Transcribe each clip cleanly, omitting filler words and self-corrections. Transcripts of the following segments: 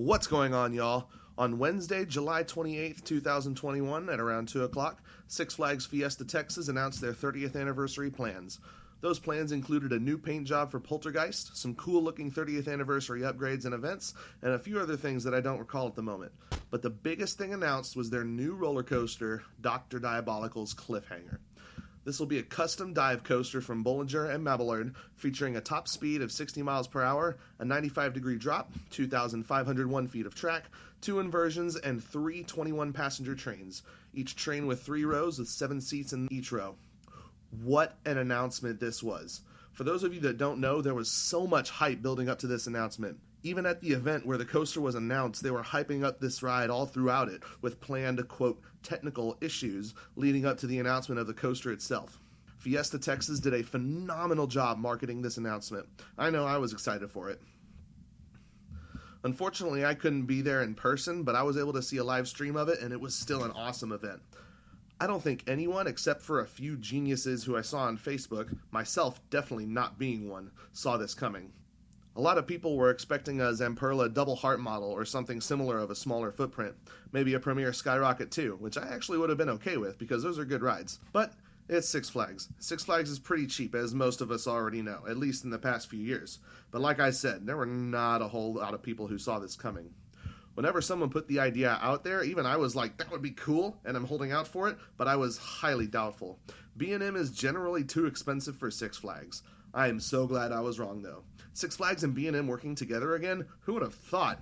What's going on, y'all? On Wednesday, July 28th, 2021, at around 2 o'clock, Six Flags Fiesta Texas announced their 30th anniversary plans. Those plans included a new paint job for Poltergeist, some cool-looking 30th anniversary upgrades and events, and a few other things that I don't recall at the moment. But the biggest thing announced was their new roller coaster, Dr. Diabolical's Cliffhanger. This will be a custom dive coaster from Bollinger and Mabillard, featuring a top speed of 60 miles per hour, a 95-degree drop, 2,501 feet of track, 2 inversions, and 3 21-passenger trains, each train with 3 rows with 7 seats in each row. What an announcement this was. For those of you that don't know, there was so much hype building up to this announcement. Even at the event where the coaster was announced, they were hyping up this ride all throughout it, with planned, quote, technical issues leading up to the announcement of the coaster itself. Fiesta Texas did a phenomenal job marketing this announcement. I know I was excited for it. Unfortunately, I couldn't be there in person, but I was able to see a live stream of it, and it was still an awesome event. I don't think anyone, except for a few geniuses who I saw on Facebook, myself definitely not being one, saw this coming. A lot of people were expecting a Zamperla double heart model or something similar of a smaller footprint, maybe a Premier Skyrocket too, which I actually would have been okay with because those are good rides. But it's Six Flags. Six Flags is pretty cheap, as most of us already know, at least in the past few years. But like I said, there were not a whole lot of people who saw this coming. Whenever someone put the idea out there, even I was like, that would be cool, and I'm holding out for it, but I was highly doubtful. B&M is generally too expensive for Six Flags. I am so glad I was wrong, though. Six Flags and B&M working together again? Who would have thought?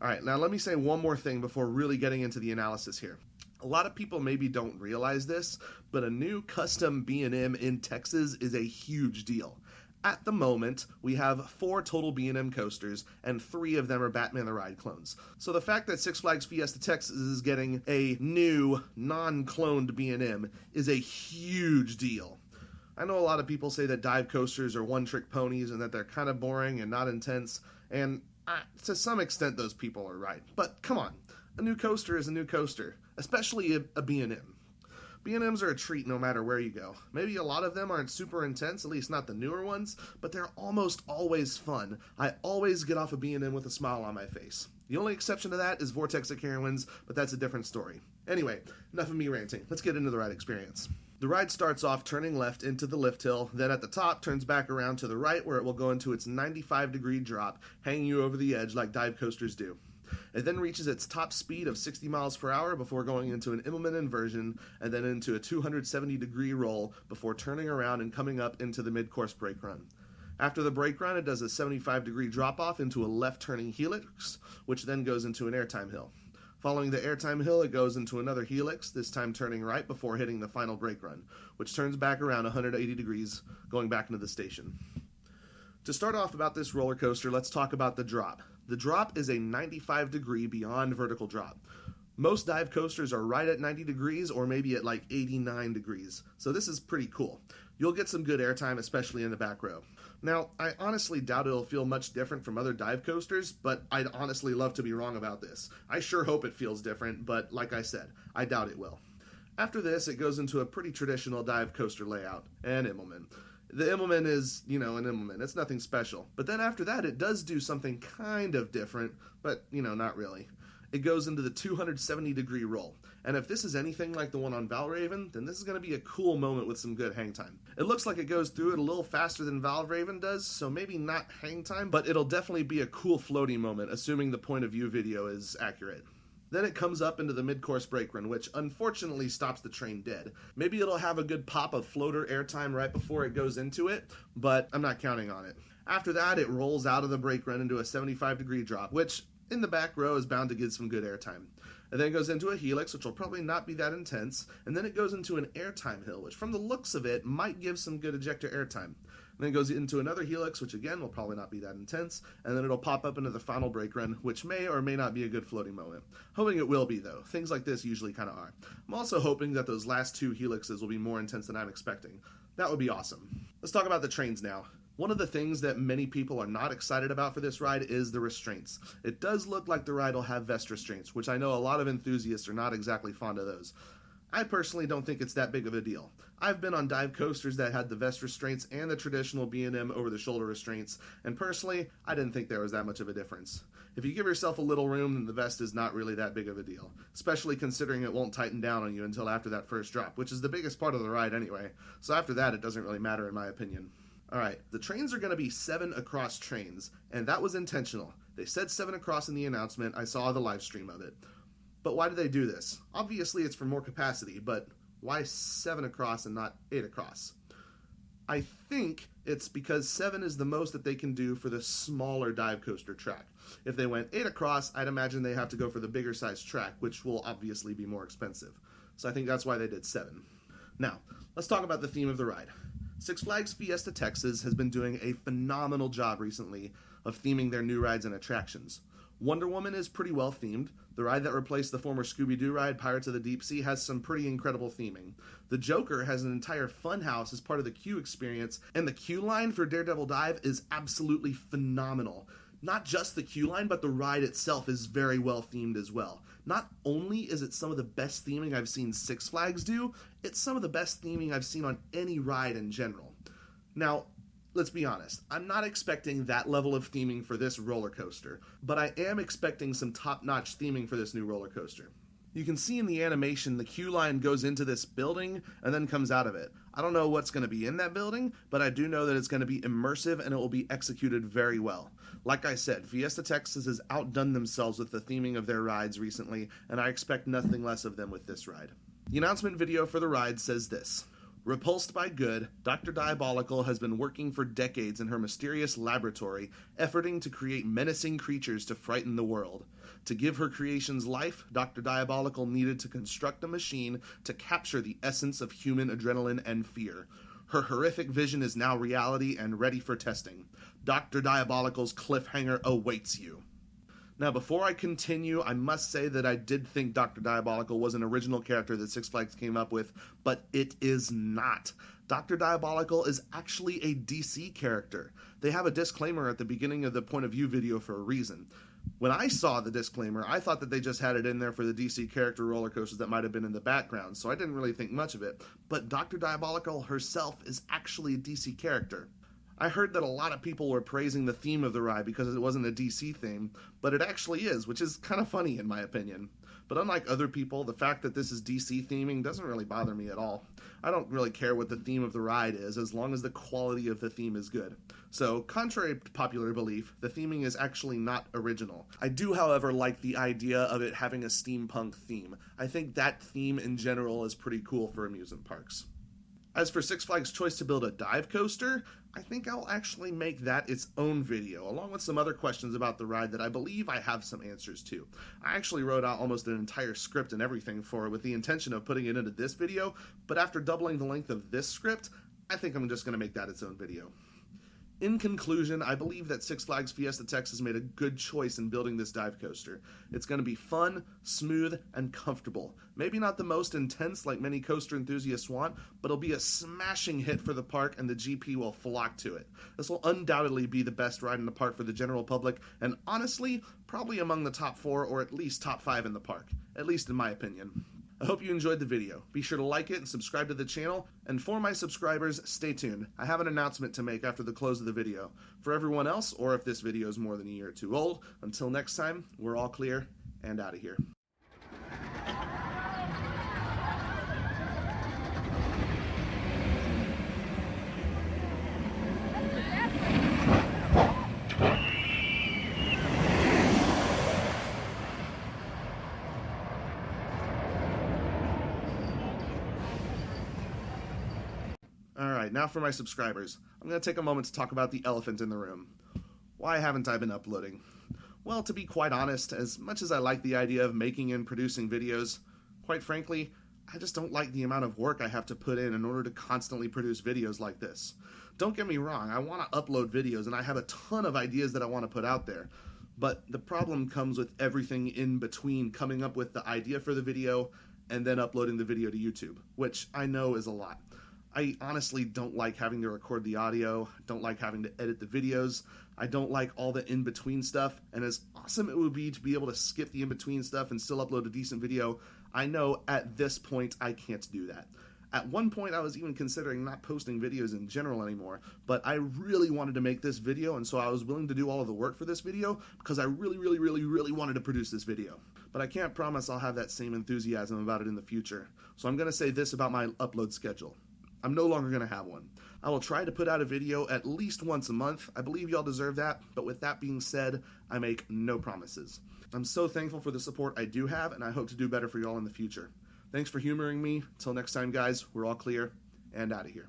Alright, now let me say one more thing before really getting into the analysis here. A lot of people maybe don't realize this, but a new custom B&M in Texas is a huge deal. At the moment, we have 4 total B&M coasters, and 3 of them are Batman the Ride clones. So the fact that Six Flags Fiesta Texas is getting a new, non-cloned B&M is a huge deal. I know a lot of people say that dive coasters are one-trick ponies and that they're kind of boring and not intense, and to some extent those people are right. But come on, a new coaster is a new coaster, especially a B&M. B&Ms are a treat no matter where you go. Maybe a lot of them aren't super intense, at least not the newer ones, but they're almost always fun. I always get off a B&M with a smile on my face. The only exception to that is Vortex at Carowinds, but that's a different story. Anyway, enough of me ranting. Let's get into the ride experience. The ride starts off turning left into the lift hill, then at the top turns back around to the right where it will go into its 95-degree drop, hanging you over the edge like dive coasters do. It then reaches its top speed of 60 miles per hour before going into an Amusement inversion and then into a 270-degree roll before turning around and coming up into the mid-course brake run. After the brake run, it does a 75-degree drop-off into a left-turning helix, which then goes into an airtime hill. Following the airtime hill, it goes into another helix, this time turning right before hitting the final brake run, which turns back around 180 degrees, going back into the station. To start off about this roller coaster, let's talk about the drop. The drop is a 95-degree beyond vertical drop. Most dive coasters are right at 90 degrees or maybe at like 89 degrees, so this is pretty cool. You'll get some good airtime, especially in the back row. Now, I honestly doubt it'll feel much different from other dive coasters, but I'd honestly love to be wrong about this. I sure hope it feels different, but like I said, I doubt it will. After this, it goes into a pretty traditional dive coaster layout, an Immelman. The Immelman is, an Immelman. It's nothing special. But then after that, it does do something kind of different, but, not really. It goes into the 270-degree roll. And if this is anything like the one on Valraven, then this is going to be a cool moment with some good hang time. It looks like it goes through it a little faster than Valraven does, so maybe not hang time, but it'll definitely be a cool floaty moment, assuming the point of view video is accurate. Then it comes up into the mid-course brake run, which unfortunately stops the train dead. Maybe it'll have a good pop of floater airtime right before it goes into it, but I'm not counting on it. After that, it rolls out of the brake run into a 75-degree drop, which in the back row is bound to get some good airtime. And then it goes into a helix, which will probably not be that intense, and then it goes into an airtime hill, which from the looks of it might give some good ejector airtime. And then it goes into another helix, which again will probably not be that intense, and then it'll pop up into the final brake run, which may or may not be a good floating moment. Hoping it will be, though. Things like this usually kind of are. I'm also hoping that those last 2 helixes will be more intense than I'm expecting. That would be awesome. Let's talk about the trains now. One of the things that many people are not excited about for this ride is the restraints. It does look like the ride will have vest restraints, which I know a lot of enthusiasts are not exactly fond of those. I personally don't think it's that big of a deal. I've been on dive coasters that had the vest restraints and the traditional B&M over-the-shoulder restraints, and personally, I didn't think there was that much of a difference. If you give yourself a little room, then the vest is not really that big of a deal, especially considering it won't tighten down on you until after that first drop, which is the biggest part of the ride anyway, so after that it doesn't really matter in my opinion. Alright, the trains are going to be 7 across trains, and that was intentional. They said 7 across in the announcement. I saw the live stream of it. But why did they do this? Obviously it's for more capacity, but why 7 across and not 8 across? I think it's because 7 is the most that they can do for the smaller dive coaster track. If they went 8 across, I'd imagine they have to go for the bigger size track, which will obviously be more expensive. So I think that's why they did 7. Now, let's talk about the theme of the ride. Six Flags Fiesta Texas has been doing a phenomenal job recently of theming their new rides and attractions. Wonder Woman is pretty well themed. The ride that replaced the former Scooby-Doo ride, Pirates of the Deep Sea, has some pretty incredible theming. The Joker has an entire funhouse as part of the queue experience, and the queue line for Daredevil Dive is absolutely phenomenal. Not just the queue line, but the ride itself is very well themed as well. Not only is it some of the best theming I've seen Six Flags do, it's some of the best theming I've seen on any ride in general. Now, let's be honest, I'm not expecting that level of theming for this roller coaster, but I am expecting some top-notch theming for this new roller coaster. You can see in the animation the queue line goes into this building and then comes out of it. I don't know what's going to be in that building, but I do know that it's going to be immersive and it will be executed very well. Like I said, Fiesta Texas has outdone themselves with the theming of their rides recently, and I expect nothing less of them with this ride. The announcement video for the ride says this: repulsed by good, Dr. Diabolical has been working for decades in her mysterious laboratory, efforting to create menacing creatures to frighten the world. To give her creations life, Dr. Diabolical needed to construct a machine to capture the essence of human adrenaline and fear. Her horrific vision is now reality and ready for testing. Dr. Diabolical's Cliffhanger awaits you. Now, before I continue, I must say that I did think Dr. Diabolical was an original character that Six Flags came up with, but it is not. Dr. Diabolical is actually a DC character. They have a disclaimer at the beginning of the point of view video for a reason. When I saw the disclaimer, I thought that they just had it in there for the DC character roller coasters that might have been in the background, so I didn't really think much of it. But Dr. Diabolical herself is actually a DC character. I heard that a lot of people were praising the theme of the ride because it wasn't a DC theme, but it actually is, which is kind of funny in my opinion. But unlike other people, the fact that this is DC theming doesn't really bother me at all. I don't really care what the theme of the ride is, as long as the quality of the theme is good. So, contrary to popular belief, the theming is actually not original. I do, however, like the idea of it having a steampunk theme. I think that theme in general is pretty cool for amusement parks. As for Six Flags' choice to build a dive coaster, I think I'll actually make that its own video, along with some other questions about the ride that I believe I have some answers to. I actually wrote out almost an entire script and everything for it with the intention of putting it into this video, but after doubling the length of this script, I think I'm just going to make that its own video. In conclusion, I believe that Six Flags Fiesta Texas made a good choice in building this dive coaster. It's going to be fun, smooth, and comfortable. Maybe not the most intense like many coaster enthusiasts want, but it'll be a smashing hit for the park and the GP will flock to it. This will undoubtedly be the best ride in the park for the general public, and honestly, probably among the top 4 or at least top 5 in the park, at least in my opinion. I hope you enjoyed the video. Be sure to like it and subscribe to the channel, and for my subscribers, stay tuned. I have an announcement to make after the close of the video. For everyone else, or if this video is more than a year or two old, until next time, we're all clear and out of here. Alright, now for my subscribers. I'm going to take a moment to talk about the elephant in the room. Why haven't I been uploading? Well, to be quite honest, as much as I like the idea of making and producing videos, quite frankly, I just don't like the amount of work I have to put in order to constantly produce videos like this. Don't get me wrong, I want to upload videos and I have a ton of ideas that I want to put out there. But the problem comes with everything in between coming up with the idea for the video and then uploading the video to YouTube, which I know is a lot. I honestly don't like having to record the audio, don't like having to edit the videos, I don't like all the in-between stuff, and as awesome it would be to be able to skip the in-between stuff and still upload a decent video, I know at this point I can't do that. At one point, I was even considering not posting videos in general anymore, but I really wanted to make this video, and so I was willing to do all of the work for this video because I really wanted to produce this video. But I can't promise I'll have that same enthusiasm about it in the future, so I'm going to say this about my upload schedule. I'm no longer going to have one. I will try to put out a video at least once a month. I believe y'all deserve that, but with that being said, I make no promises. I'm so thankful for the support I do have, and I hope to do better for y'all in the future. Thanks for humoring me. Till next time, guys, we're all clear and out of here.